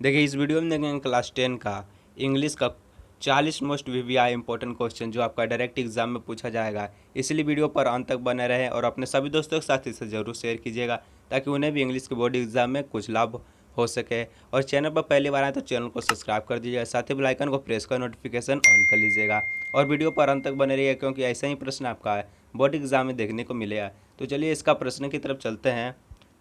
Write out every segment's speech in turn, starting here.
देखिए इस वीडियो में देखेंगे क्लास 10 का इंग्लिश का 40 मोस्ट वीवीआई इंपॉर्टेंट क्वेश्चन जो आपका डायरेक्ट एग्जाम में पूछा जाएगा। इसलिए वीडियो पर अंत तक बने रहें और अपने सभी दोस्तों के साथ इसे जरूर शेयर कीजिएगा ताकि उन्हें भी इंग्लिश के बोर्ड एग्जाम में कुछ लाभ हो सके। और चैनल पर पहली बार आए तो चैनल को सब्सक्राइब कर दीजिएगा, साथ ही बेल आइकन को प्रेस कर नोटिफिकेशन ऑन कर लीजिएगा और वीडियो पर अंत तक बने रहिए क्योंकि ऐसा ही प्रश्न आपका बोर्ड एग्जाम में देखने को मिलेगा। तो चलिए इसका प्रश्न की तरफ चलते हैं।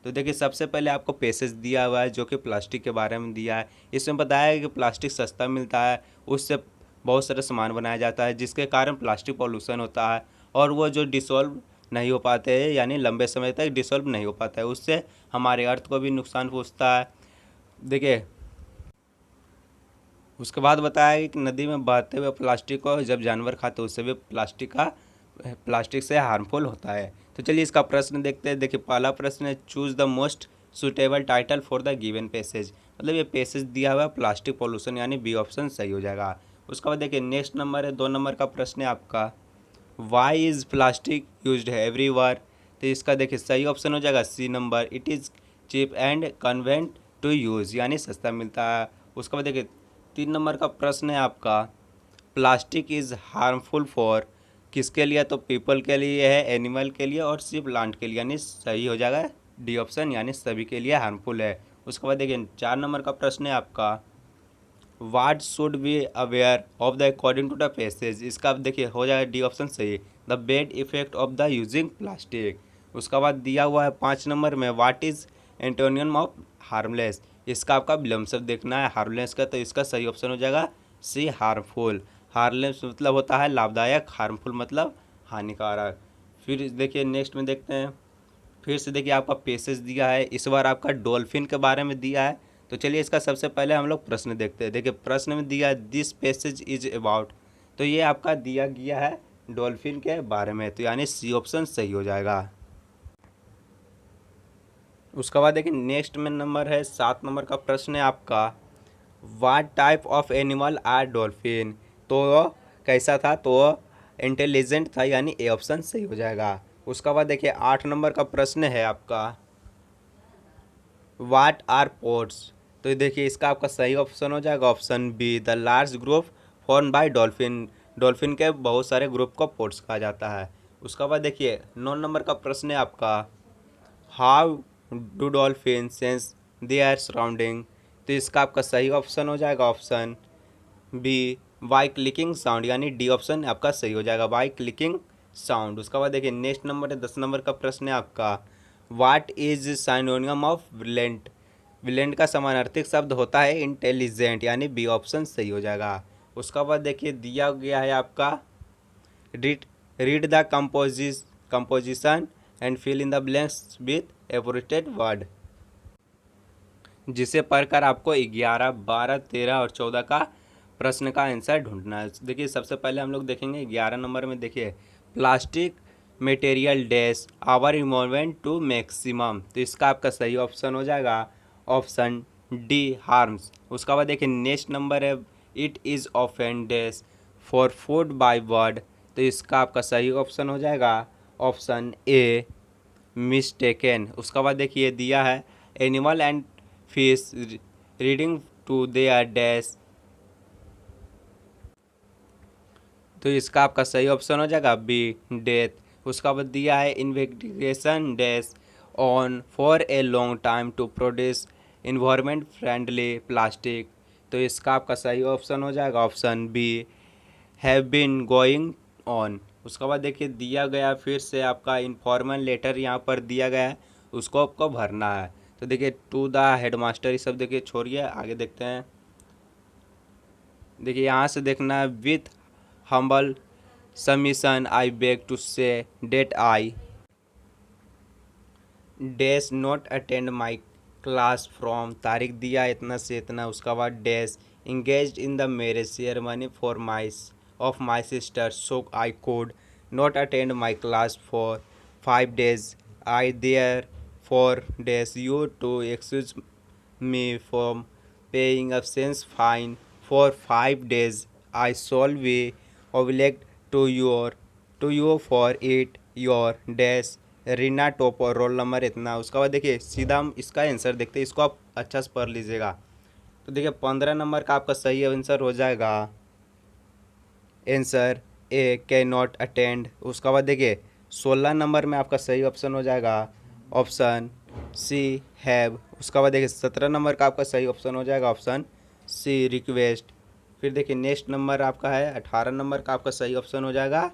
तो देखिए सबसे पहले आपको पैसेज दिया हुआ है जो कि प्लास्टिक के बारे में दिया है। इसमें बताया है कि प्लास्टिक सस्ता मिलता है, उससे बहुत सारे सामान बनाया जाता है जिसके कारण प्लास्टिक पॉल्यूशन होता है और वो जो डिसॉल्व नहीं हो पाते हैं यानी लंबे समय तक डिसॉल्व नहीं हो पाता है, उससे हमारे अर्थ को भी नुकसान पहुँचता है। देखिए उसके बाद बताया कि नदी में बहते हुए प्लास्टिक को जब जानवर खाते हैं उससे भी प्लास्टिक से हार्मफुल होता है। तो चलिए इसका प्रश्न देखते हैं। देखिए पहला प्रश्न है choose the most suitable title for the given passage. मतलब ये पैसेज दिया हुआ है प्लास्टिक पॉल्यूशन यानी बी ऑप्शन सही हो जाएगा। उसके बाद देखिए नेक्स्ट नंबर है 2 नंबर का प्रश्न है आपका वाई इज़ प्लास्टिक यूज्ड है एवरीवेयर। तो इसका देखिए सही ऑप्शन हो जाएगा C number, it is cheap and convenient to use यानी सस्ता मिलता है। उसके बाद देखिए 3 नंबर का प्रश्न है आपका प्लास्टिक इज़ हार्मफुल फॉर, किसके लिए, तो पीपल के लिए है, एनिमल के लिए और सिर्फ प्लांट के लिए यानी सही हो जाएगा डी ऑप्शन यानी सभी के लिए हार्मफुल है। उसके बाद देखिए 4 नंबर का प्रश्न है आपका what should be aware of the according to the passage. इसका देखिए हो जाएगा डी ऑप्शन सही, the bad effect of the using plastic. उसका बाद दिया हुआ है 5 नंबर में what is antonym of harmless. इसका आपका विलम्ब शब्द देखना है हार्मलेस का, तो इसका सही ऑप्शन हो जाएगा सी हार्मफुल। हार्मलेस मतलब होता है लाभदायक, हार्मफुल मतलब हानिकारक। फिर देखिए नेक्स्ट में देखते हैं, फिर से देखिए आपका पैसेज दिया है, इस बार आपका डॉल्फिन के बारे में दिया है। तो चलिए इसका सबसे पहले हम लोग प्रश्न देखते हैं। देखिए प्रश्न में दिया है दिस पैसेज इज अबाउट, तो ये आपका दिया गया है डॉल्फिन के बारे में, तो यानी सी ऑप्शन सही हो जाएगा। उसके बाद देखिए नेक्स्ट में नंबर है 7 नंबर का प्रश्न है आपका what type of animal are dolphin. तो वो कैसा था, तो वो इंटेलिजेंट था यानी ए ऑप्शन सही हो जाएगा। उसके बाद देखिए 8 नंबर का प्रश्न है आपका वाट आर पोर्ट्स। तो देखिए इसका आपका सही ऑप्शन हो जाएगा option be the large group form by dolphin. Dolphin के बहुत सारे ग्रुप को पोर्ट्स कहा जाता है। उसके बाद देखिए 9 नंबर का प्रश्न है आपका how do dolphin sense their surrounding. तो इसका आपका सही ऑप्शन हो जाएगा option B by clicking sound यानी डी ऑप्शन आपका सही हो जाएगा बाई क्लिकिंग साउंड। उसके बाद देखिए नेक्स्ट नंबर है 10 नंबर का प्रश्न है आपका what is synonym of brilliant. Brilliant का समानार्थक शब्द होता है इंटेलिजेंट यानी बी ऑप्शन सही हो जाएगा। उसका बाद देखिए दिया गया है आपका read read the composition and fill in the blanks with appropriate word, जिसे पढ़कर आपको 11, 12, 13 और 14 का प्रश्न का आंसर ढूंढना है। देखिए सबसे पहले हम लोग देखेंगे 11 नंबर में। देखिए plastic material dash our involvement to maximum. तो इसका आपका सही ऑप्शन हो जाएगा ऑप्शन डी हार्म्स। उसका बाद देखिए नेक्स्ट नंबर है it is often dash for food by bird. तो इसका आपका सही ऑप्शन हो जाएगा ऑप्शन ए मिस्टेकन। उसका बाद देखिए दिया है animal and fish reading to their dash. तो इसका आपका सही ऑप्शन हो जाएगा बी डेथ। उसका बाद दिया है investigation dash on for a long time to produce environment friendly plastic. तो इसका आपका सही ऑप्शन हो जाएगा option B have been going on. उसके बाद देखिए दिया गया फिर से आपका इन्फॉर्मल लेटर यहाँ पर दिया गया है, उसको आपको भरना है। तो देखिए टू द हेडमास्टर ये सब देखिए छोड़िए, आगे देखते हैं। देखिए यहाँ से देखना है with humble submission I beg to say that I dash not attend my class from, तारीख दिया इतना से इतना। उसका बाद dash engage in the marriage ceremony for my of my sister so I could not attend my class for 5 days I therefore dash you to excuse me from paying absence fine for 5 days I shall be obliged to you for it your dash Reena top और roll number इतना। उसके बाद देखिए सीधा हम इसका answer देखते हैं, इसको आप अच्छा से पढ़ लीजिएगा। तो देखिए 15 नंबर का आपका सही आंसर हो जाएगा answer A can not attend. उसके बाद देखिए 16 नंबर में आपका सही ऑप्शन हो जाएगा ऑप्शन सी हैव। उसके बाद देखिए 17 नंबर का आपका सही ऑप्शन हो जाएगा ऑप्शन सी रिक्वेस्ट। फिर देखिए नेक्स्ट नंबर आपका है 18 नंबर का आपका सही ऑप्शन हो जाएगा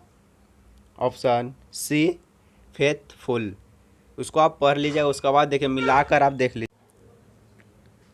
ऑप्शन सी फेथफुल। उसको आप पढ़ लीजिएगा। उसके बाद देखिए मिलाकर आप देख लीजिए।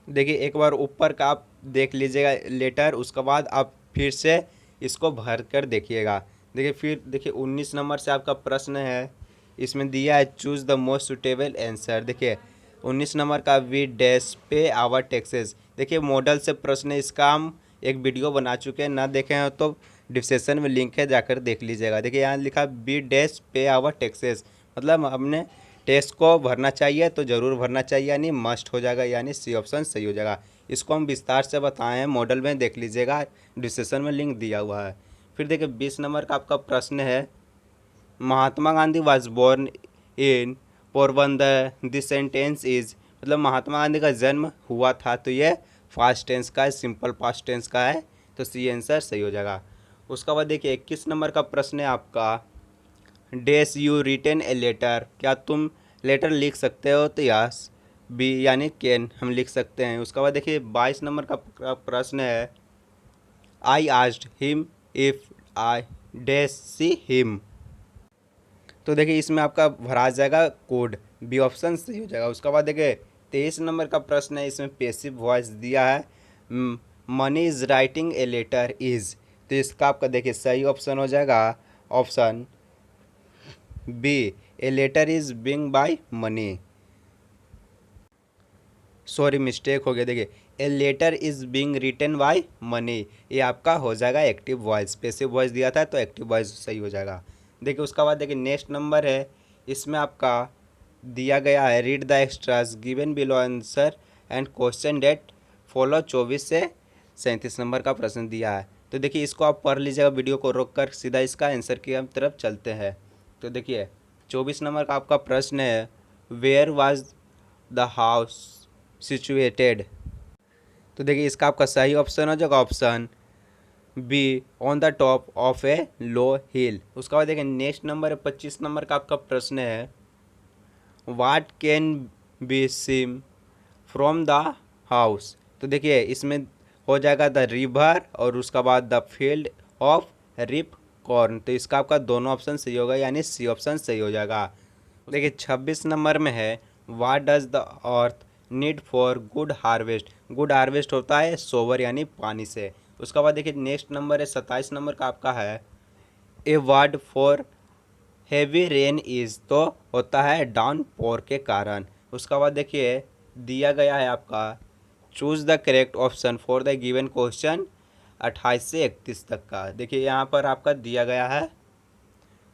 देखिए एक बार ऊपर का आप देख लीजिएगा लेटर, उसके बाद आप फिर से इसको भर कर देखिएगा। देखिए फिर देखिए 19 नंबर से आपका प्रश्न है, इसमें दिया है choose the most suitable answer. देखिए 19 नंबर का वी डैश पे आवर टैक्सेस। देखिए मॉडल से प्रश्न, इसका हम एक वीडियो बना चुके हैं, ना देखे हैं तो डिस्क्रिप्शन में लिंक है, जाकर देख लीजिएगा। देखिए यहाँ लिखा बी डैश पे आवर टैक्सेस, मतलब हमने टैक्स को भरना चाहिए तो ज़रूर भरना चाहिए, यानी मस्ट हो जाएगा, यानी सी ऑप्शन सही हो जाएगा। इसको हम विस्तार से बताए हैं, मॉडल में देख लीजिएगा, डिस्क्रिप्शन में लिंक दिया हुआ है। फिर देखिए 20 नंबर का आपका प्रश्न है Mahatma Gandhi was born in Porbandar, this sentence is, मतलब महात्मा गांधी का जन्म हुआ था, तो ये फास्ट टेंस का है, सिंपल पास्ट टेंस का है, तो सी आंसर सही हो जाएगा। उसके बाद देखिए 21 नंबर का प्रश्न है आपका dash you written a letter, क्या तुम लेटर लिख सकते हो, तो यस बी यानी कैन हम लिख सकते हैं। उसके बाद देखिए 22 नंबर का प्रश्न है I asked him if I dash see him, तो देखिए इसमें आपका भरा जाएगा कोड, बी ऑप्शन सही हो जाएगा। उसके बाद देखिए 23 नंबर का प्रश्न है, इसमें पैसिव वॉइस दिया है money is writing a letter is, तो इसका आपका देखिए सही ऑप्शन हो जाएगा option B a letter is being by money. Sorry mistake हो गया, देखिए a letter is being written by money, ये आपका हो जाएगा एक्टिव वॉइस, पैसिव वॉइस दिया था तो एक्टिव वॉइस सही हो जाएगा। देखिए उसका बाद देखिए नेक्स्ट नंबर है, इसमें आपका दिया गया है read the extras given below answer and question that follow. 24 से 37 नंबर का प्रश्न दिया है, तो देखिए इसको आप पढ़ लीजिएगा, वीडियो को रोक कर सीधा इसका आंसर की हम तरफ चलते हैं। तो देखिए 24 नंबर का आपका प्रश्न है where was the house situated, तो देखिए इसका आपका सही ऑप्शन हो जाएगा option B on the top of a low hill. उसके बाद देखिए नेक्स्ट नंबर है 25 नंबर का आपका प्रश्न है what can be seen from the house, तो देखिए इसमें हो जाएगा द रिवर और उसका बाद the field of ripe corn, तो इसका आपका दोनों ऑप्शन सही होगा, यानी सी ऑप्शन सही हो जाएगा। देखिए 26 नंबर में है what does the earth need for good harvest, good harvest होता है सोवर यानी पानी से। उसके बाद देखिए नेक्स्ट नंबर है 27 नंबर का आपका है a word for heavy rain is, तो होता है डाउन पोर के कारण। उसके बाद देखिए दिया गया है आपका choose the correct option for the given question 28 से 31 तक का। देखिए यहाँ पर आपका दिया गया है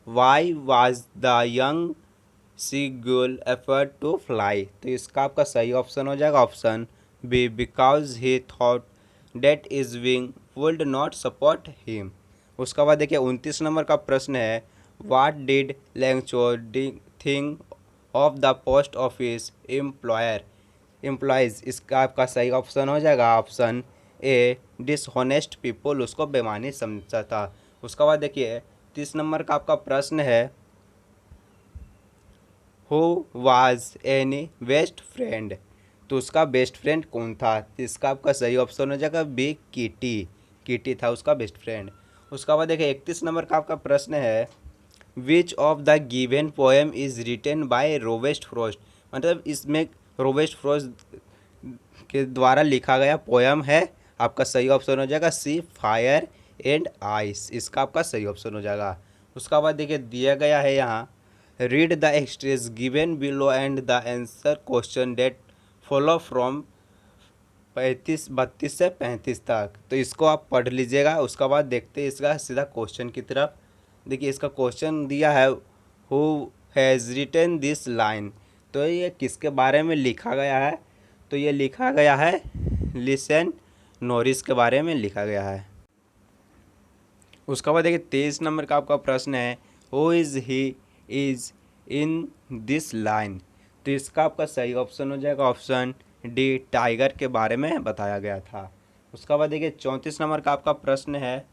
why was the young seagull afraid to fly, तो इसका आपका सही ऑप्शन हो जाएगा option B because he thought that his wing would not support him. उसके बाद देखिए 29 नंबर का प्रश्न है what did Lencho think of the post office employees, इसका आपका सही ऑप्शन हो जाएगा ऑप्शन ए डिसहोनेस्ट पीपल, उसको बेईमानी समझा था। उसके बाद देखिए 30 नंबर का आपका प्रश्न है who was any best friend, तो उसका बेस्ट फ्रेंड कौन था, तो इसका आपका सही ऑप्शन हो जाएगा बी कीटी, कीटी था उसका बेस्ट फ्रेंड। उसका बाद देखिए 31 नंबर का आपका प्रश्न है which of the given poem is written by Robert Frost, मतलब इसमें रोबर्ट फ्रॉस्ट के द्वारा लिखा गया पोएम है, आपका सही ऑप्शन हो जाएगा सी फायर एंड आइस, इसका आपका सही ऑप्शन हो जाएगा। उसका बाद देखिए दिया गया है यहाँ read the extracts given below and the answer question that follow from 32 से 35 तक, तो इसको आप पढ़ लीजिएगा। उसके बाद देखते हैं इसका सीधा क्वेश्चन की तरफ। देखिए इसका क्वेश्चन दिया है who has written this line, तो ये किसके बारे में लिखा गया है, तो ये लिखा गया है लिसन नॉरिस के बारे में लिखा गया है। उसके बाद देखिए 23 नंबर का आपका प्रश्न है who is he is in this line, तो इसका आपका सही ऑप्शन हो जाएगा ऑप्शन डी टाइगर के बारे में बताया गया था। उसके बाद देखिए 34 नंबर का आपका प्रश्न है,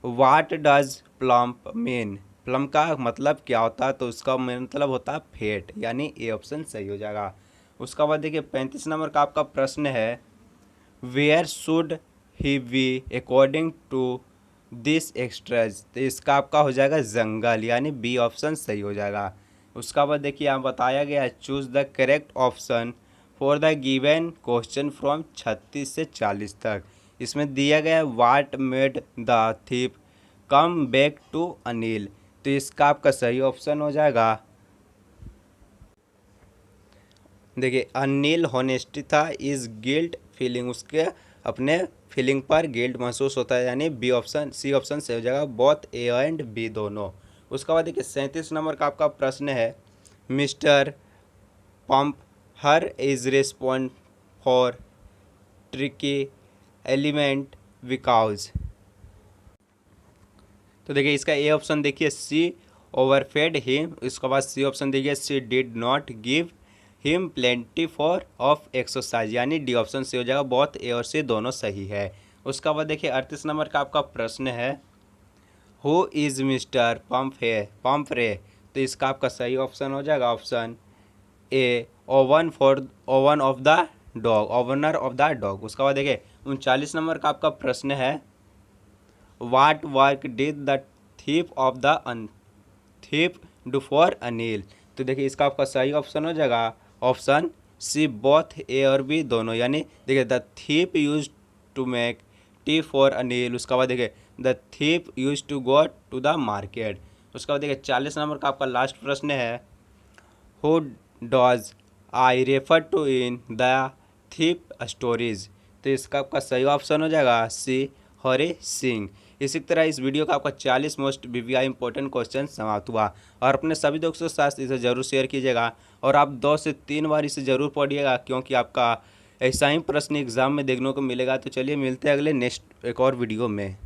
what does plump mean, plum का मतलब क्या होता है? तो उसका मतलब होता है फेट, यानी ए ऑप्शन सही हो जाएगा। उसका बाद देखिए 35 नंबर का आपका प्रश्न है, where should he be according to this extract, तो इसका आपका हो जाएगा जंगल, यानी बी ऑप्शन सही हो जाएगा। उसका बाद देखिए यहाँ बताया गया है, choose the correct option for the given question from 36 से 40 तक। इसमें दिया गया है, what made the thief come back to Anil, तो इसका आपका सही ऑप्शन हो जाएगा, देखिए अनिल होनेस्टी था, इज गिल्ट फीलिंग, उसके अपने फीलिंग पर गिल्ट महसूस होता है, यानी बी ऑप्शन, सी ऑप्शन सही हो जाएगा, बोथ ए एंड बी दोनों। उसके बाद देखिए 37 नंबर का आपका प्रश्न है, Mr Pumphrey is responsible for Tricki ailment because, तो देखिए इसका ए ऑप्शन देखिए सी ओवरफेड हिम, इसके बाद सी ऑप्शन देखिए she did not give him plenty for of exercise, यानी डी ऑप्शन सही हो जाएगा, बहुत ए और सी दोनों सही है। उसका बाद देखिए 38 नंबर का आपका प्रश्न है, हु इज़ मिस्टर पंप रे, तो इसका आपका सही ऑप्शन हो जाएगा option A oven of the dog, owner of the dog. उसका बाद देखिए 39 नंबर का आपका प्रश्न है, वाट work did the thief of the thief do for Anil, तो देखिए इसका आपका सही ऑप्शन हो जाएगा ऑप्शन सी बोथ ए और बी दोनों, यानी देखिए the thief use to make tea for Anil. उसके बाद देखिए the thief use to go to the market. उसके बाद देखिए 40 नंबर का आपका लास्ट प्रश्न है, who does I refer to in the thief stories, तो इसका आपका सही ऑप्शन हो जाएगा सी हरि सिंह। इसी तरह इस वीडियो का आपका 40 मोस्ट BVI इंपॉर्टेंट क्वेश्चन समाप्त हुआ, और अपने सभी दोस्तों के साथ इसे ज़रूर शेयर कीजिएगा, और आप 2 से 3 बार इसे ज़रूर पढ़िएगा, क्योंकि आपका ऐसा ही प्रश्न एग्जाम में देखने को मिलेगा। तो चलिए मिलते हैं अगले नेक्स्ट एक और वीडियो में।